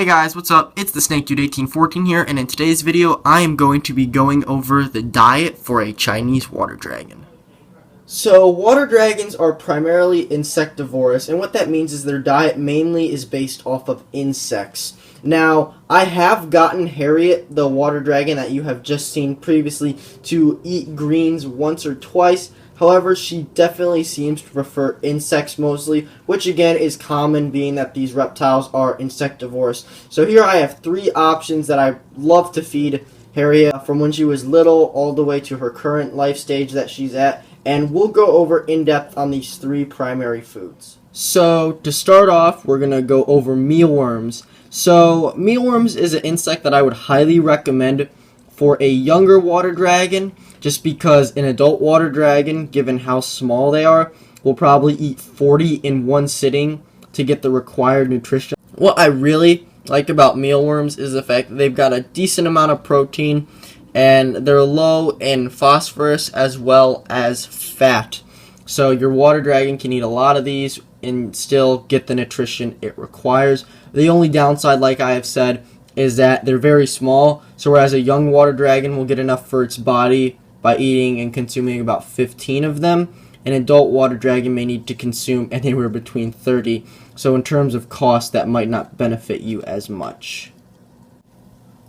Hey guys, what's up? It's the Snake Dude 1814 here, and in today's video, I am going to be going over the diet for a Chinese water dragon. So, water dragons are primarily insectivorous, and what that means is their diet mainly is based off of insects. Now, I have gotten Harriet, the water dragon that you have just seen previously, to eat greens once or twice. However, she definitely seems to prefer insects mostly, which again is common being that these reptiles are insectivorous. So here I have three options that I love to feed Harriet from when she was little all the way to her current life stage that she's at, and we'll go over in depth on these three primary foods. So to start off, we're going to go over mealworms. So mealworms is an insect that I would highly recommend for a younger water dragon, just because an adult water dragon, given how small they are, will probably eat 40 in one sitting to get the required nutrition. What I really like about mealworms is the fact that they've got a decent amount of protein, and they're low in phosphorus as well as fat. So your water dragon can eat a lot of these and still get the nutrition it requires. The only downside, like I have said, is that they're very small, so whereas a young water dragon will get enough for its body by eating and consuming about 15 of them, an adult water dragon may need to consume anywhere between 30. So in terms of cost, that might not benefit you as much.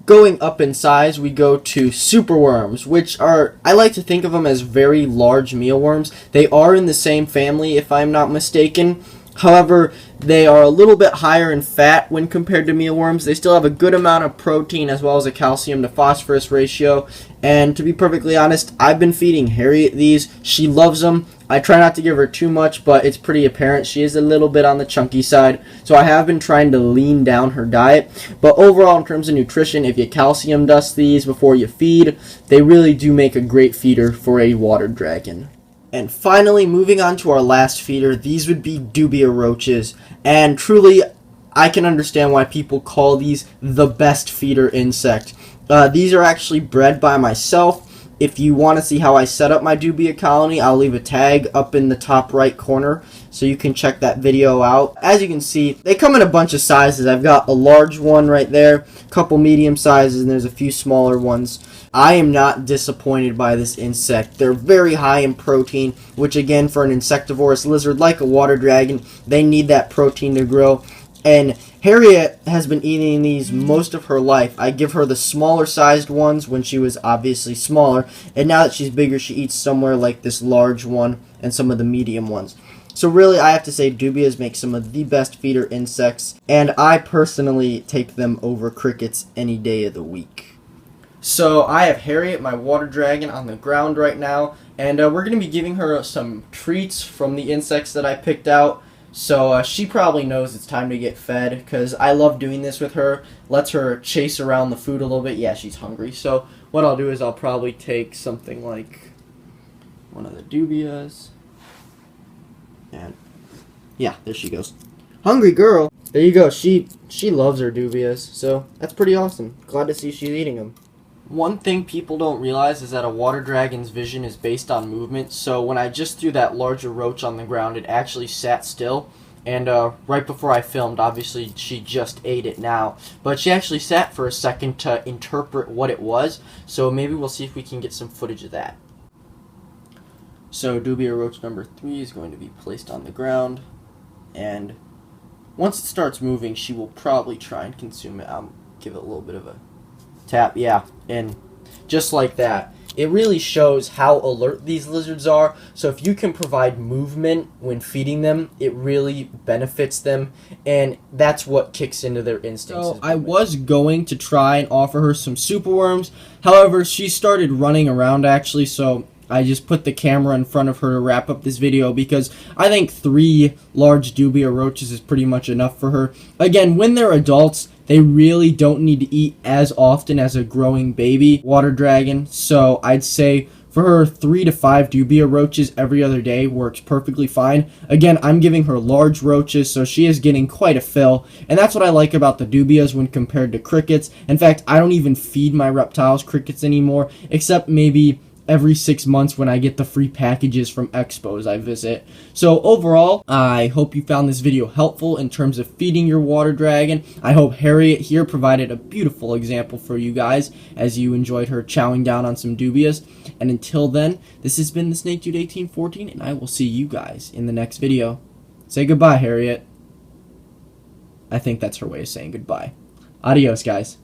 Going up in size, we go to superworms, which are, I like to think of them as very large mealworms. They are in the same family, if I'm not mistaken. However, they are a little bit higher in fat when compared to mealworms. They still have a good amount of protein as well as a calcium to phosphorus ratio. And to be perfectly honest, I've been feeding Harriet these. She loves them. I try not to give her too much, but it's pretty apparent she is a little bit on the chunky side. So I have been trying to lean down her diet. But overall, in terms of nutrition, if you calcium dust these before you feed, they really do make a great feeder for a water dragon. And finally, moving on to our last feeder, these would be Dubia Roaches. And truly, I can understand why people call these the best feeder insect. These are actually bred by myself. If you want to see how I set up my Dubia colony, I'll leave a tag up in the top right corner, so you can check that video out. As you can see, they come in a bunch of sizes. I've got a large one right there, a couple medium sizes, and there's a few smaller ones. I am not disappointed by this insect. They're very high in protein, which again, for an insectivorous lizard like a water dragon, they need that protein to grow. And Harriet has been eating these most of her life. I give her the smaller sized ones when she was obviously smaller, and now that she's bigger, she eats somewhere like this large one and some of the medium ones. So really, I have to say Dubias make some of the best feeder insects, and I personally take them over crickets any day of the week. So I have Harriet, my water dragon, on the ground right now, and we're going to be giving her some treats from the insects that I picked out. So she probably knows it's time to get fed, because I love doing this with her. Lets her chase around the food a little bit. Yeah, she's hungry. So what I'll do is I'll probably take something like one of the Dubias. And yeah, there she goes. Hungry girl. There you go. She loves her Dubias. So that's pretty awesome. Glad to see she's eating them. One thing people don't realize is that a water dragon's vision is based on movement, so when I just threw that larger roach on the ground, it actually sat still, and right before I filmed, obviously she just ate it now, but she actually sat for a second to interpret what it was, so maybe we'll see if we can get some footage of that. So Dubia roach number 3 is going to be placed on the ground, and once it starts moving, she will probably try and consume it. I'll give it a little bit of a tap, yeah, and just like that. It really shows how alert these lizards are, so if you can provide movement when feeding them, it really benefits them, and that's what kicks into their instincts. So I was going to try and offer her some superworms, however, she started running around actually, so I just put the camera in front of her to wrap up this video because I think 3 large Dubia roaches is pretty much enough for her. Again, when they're adults, they really don't need to eat as often as a growing baby water dragon, so I'd say for her 3 to 5 Dubia roaches every other day works perfectly fine. Again, I'm giving her large roaches, so she is getting quite a fill, and that's what I like about the Dubias when compared to crickets. In fact, I don't even feed my reptiles crickets anymore, except maybe every 6 months when I get the free packages from expos I visit. So overall, I hope you found this video helpful in terms of feeding your water dragon. I hope Harriet here provided a beautiful example for you guys as you enjoyed her chowing down on some dubias. And until then, this has been the Snake Dude 1814, and I will see you guys in the next video. Say goodbye, Harriet. I think that's her way of saying goodbye. Adios, guys.